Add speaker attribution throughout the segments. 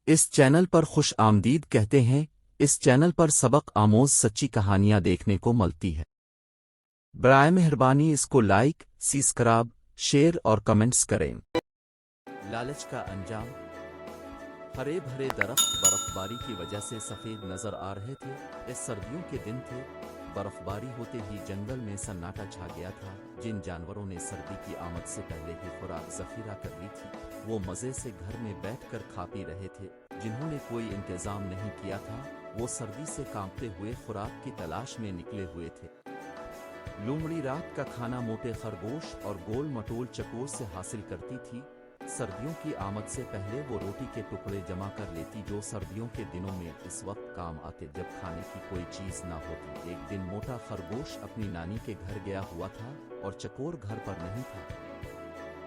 Speaker 1: اس channel پر خوش آمدید کہتے ہیں۔ اس چینل پر سبق آموز سچی کہانیاں دیکھنے کو ملتی ہے۔ برائے مہربانی اس کو لائک، سبسکرائب، شیئر اور کمنٹس کریں۔ لالچ کا انجام۔ ہرے بھرے درخت برف باری کی وجہ سے سفید نظر آ رہے تھے۔ اس سردیوں کے دن تھے۔ برف باری ہوتے ہی جنگل میں سناٹا چھا گیا تھا۔ جن جانوروں نے سردی کی آمد سے پہلے ہی خوراک ذخیرہ کر لی تھی، وہ مزے سے گھر میں بیٹھ کر کھا پی رہے تھے۔ جنہوں نے کوئی انتظام نہیں کیا تھا، وہ سردی سے کانپتے ہوئے خوراک کی تلاش میں نکلے ہوئے تھے۔ لومڑی رات کا کھانا موٹے خرگوش اور گول مٹول چکور سے حاصل کرتی تھی۔ سردیوں کی آمد سے پہلے وہ روٹی کے ٹکڑے جمع کر لیتی، جو سردیوں کے دنوں میں اس وقت کام آتے جب کھانے کی کوئی چیز نہ ہوتی۔ ایک دن موٹا خرگوش اپنی نانی کے گھر گیا ہوا تھا اور چکور گھر پر نہیں تھا۔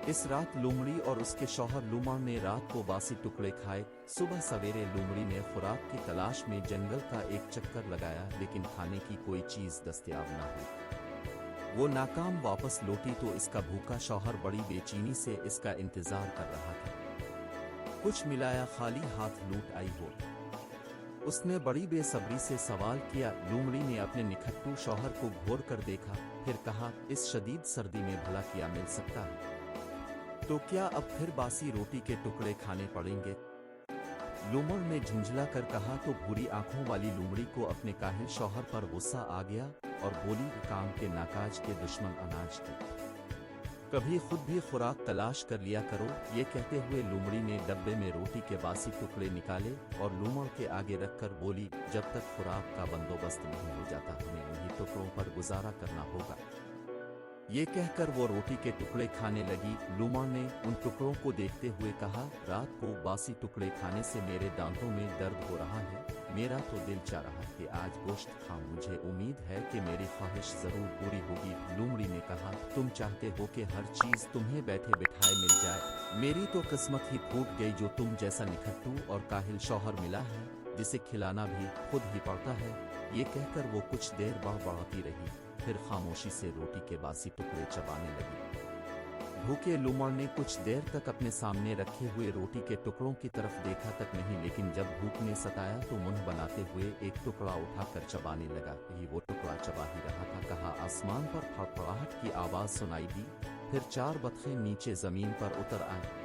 Speaker 1: اس رات لومڑی اور اس کے شوہر لومڑ نے رات کو باسی ٹکڑے کھائے۔ صبح سویرے لومڑی نے خوراک کی تلاش میں جنگل کا ایک چکر لگایا، لیکن کھانے کی کوئی چیز دستیاب نہ ہوئی۔ وہ ناکام واپس لوٹی تو اس کا بھوکا شوہر بڑی بے چینی سے اس کا انتظار کر رہا تھا۔ کچھ ملایا خالی ہاتھ لوٹ آئی ہو؟ اس نے بڑی بے صبری سے سوال کیا۔ لومڑی نے اپنے نکھٹو شوہر کو گھور کر دیکھا، پھر کہا، اس شدید سردی میں بھلا کیا مل سکتا ہے؟ تو کیا اب پھر باسی روٹی کے ٹکڑے کھانے پڑیں گے؟ لومڑ نے جھنجھلا کر کہا تو بھوری آنکھوں والی لومڑی کو اپنے کاہل شوہر پر غصہ آ گیا اور بولی، کام کے ناکاج کے دشمن اناج کے، کبھی خود بھی خوراک تلاش کر لیا کرو۔ یہ کہتے ہوئے لومڑی نے ڈبے میں روٹی کے باسی ٹکڑے نکالے اور لومڑ کے آگے رکھ کر بولی، جب تک خوراک کا بندوبست نہیں ہو جاتا ہمیں انہی ٹکڑوں پر گزارا کرنا ہوگا۔ یہ کہہ کر وہ روٹی کے ٹکڑے کھانے لگی۔ لومڑ نے ان ٹکڑوں کو دیکھتے ہوئے کہا، رات کو باسی ٹکڑے کھانے سے میرے دانتوں میں درد ہو رہا ہے۔ میرا تو دل چاہ رہا کہ آج گوشت کھاؤں، مجھے امید ہے کہ میری خواہش ضرور پوری ہوگی۔ لومڑی نے کہا، تم چاہتے ہو کہ ہر چیز تمہیں بیٹھے بٹھائے مل جائے، میری تو قسمت ہی پھوٹ گئی جو تم جیسا نکھٹو اور کاہل شوہر ملا ہے، جسے کھلانا بھی خود ہی پڑتا ہے۔ یہ کہہ کر وہ کچھ دیر بڑبڑاتی رہی، پھر خاموشی سے روٹی کے باسی ٹکڑے چبانے لگی۔ بھوکے لومڑ نے کچھ دیر تک اپنے سامنے رکھے ہوئے روٹی کے ٹکڑوں کی طرف دیکھا تک نہیں، لیکن جب بھوک نے ستایا تو منہ بناتے ہوئے ایک ٹکڑا اٹھا کر چبانے لگا۔ وہ ٹکڑا چبا ہی رہا تھا، کہا آسمان پر پھڑپھڑاہٹ کی آواز سنائی دی، پھر 4 بطخیں نیچے زمین پر اتر آئیں۔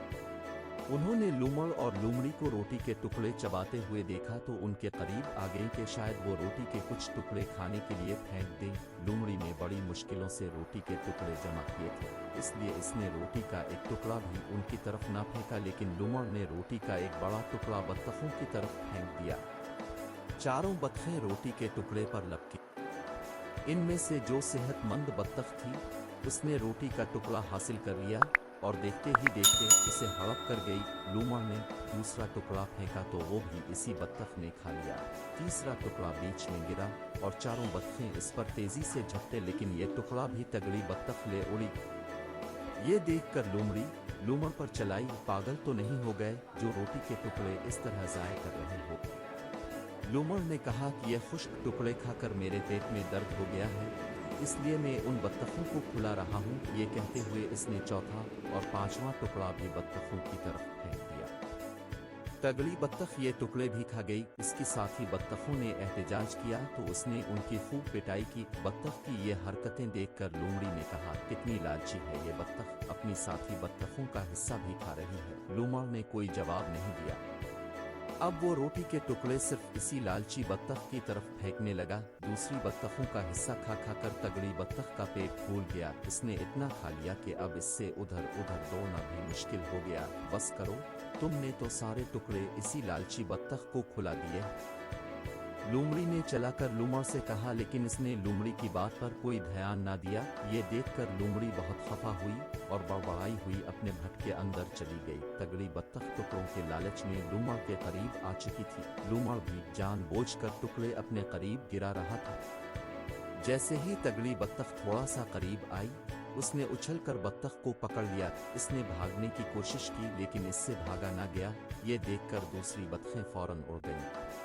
Speaker 1: انہوں نے لومڑ اور لومڑی کو روٹی کے ٹکڑے چباتے ہوئے دیکھا تو ان کے قریب آ گئیں کہ شاید وہ روٹی کے کچھ ٹکڑے کھانے کے لیے پھینک دیں۔ لومڑی نے بڑی مشکلوں سے روٹی کے ٹکڑے جمع کیے تھے، اس لیے اس نے روٹی کا ایک ٹکڑا بھی ان کی طرف نہ پھینکا، لیکن لومڑ نے روٹی کا ایک بڑا ٹکڑا بطخوں کی طرف پھینک دیا۔ 4 بطخیں روٹی کے ٹکڑے پر لپکی۔ ان میں سے جو صحت مند بطخ تھی، اس نے روٹی کا ٹکڑا حاصل کر لیا اور دیکھتے ہی دیکھتے اسے ہڑپ کر گئی۔ لومڑ نے دوسرا ٹکڑا پھینکا تو وہ بھی اسی بطخ نے کھا لیا۔ تیسرا ٹکڑا بیچ میں گرا اور 4 بطخیں اس پر تیزی سے جھپٹے، لیکن یہ ٹکڑا بھی تگڑی بطخ لے اڑی۔ یہ دیکھ کر لومڑی لومڑ پر چلائی، پاگل تو نہیں ہو گئے جو روٹی کے ٹکڑے اس طرح ضائع کر رہے ہو؟ لومڑ نے کہا کہ یہ خشک ٹکڑے کھا کر میرے پیٹ میں درد ہو گیا ہے، اس لیے میں ان بطخوں کو کھلا رہا ہوں۔ یہ کہتے ہوئے اس نے چوتھا اور 5واں ٹکڑا بھی بطخوں کی طرف پھینک دیا۔ تگڑی بطخ یہ ٹکڑے بھی کھا گئی۔ اس کی ساتھی بطخوں نے احتجاج کیا تو اس نے ان کی خوب پٹائی کی۔ بطخ کی یہ حرکتیں دیکھ کر لومڑی نے کہا، کتنی لالچی ہے یہ بطخ، اپنی ساتھی بطخوں کا حصہ بھی کھا رہی ہے۔ لومڑ نے کوئی جواب نہیں دیا۔ اب وہ روٹی کے ٹکڑے صرف اسی لالچی بطخ کی طرف پھینکنے لگا۔ دوسری بطخوں کا حصہ کھا کھا کر تگڑی بطخ کا پیٹ پھول گیا۔ اس نے اتنا کھا لیا کہ اب اس سے ادھر ادھر دوڑنا بھی مشکل ہو گیا۔ بس کرو، تم نے تو سارے ٹکڑے اسی لالچی بطخ کو کھلا دیے۔ لومڑی نے چلا کر لومڑ سے کہا، لیکن اس نے لومڑی کی بات پر کوئی دھیان نہ دیا۔ یہ دیکھ کر لومڑی بہت خفا ہوئی اور بڑبڑائی ہوئی اپنے بھٹ کے اندر چلی گئی۔ تگڑی بطخ ٹکڑوں کے لالچ میں لومڑ کے قریب آ چکی تھی۔ لومڑ بھی جان بوجھ کر ٹکڑے اپنے قریب گرا رہا تھا۔ جیسے ہی تگڑی بطخ تھوڑا سا قریب آئی، اس نے اچھل کر بطخ کو پکڑ لیا۔ اس نے بھاگنے کی کوشش کی لیکن اس سے بھاگا نہ گیا۔ یہ دیکھ کر دوسری بطخیں فوراً اڑ گئیں۔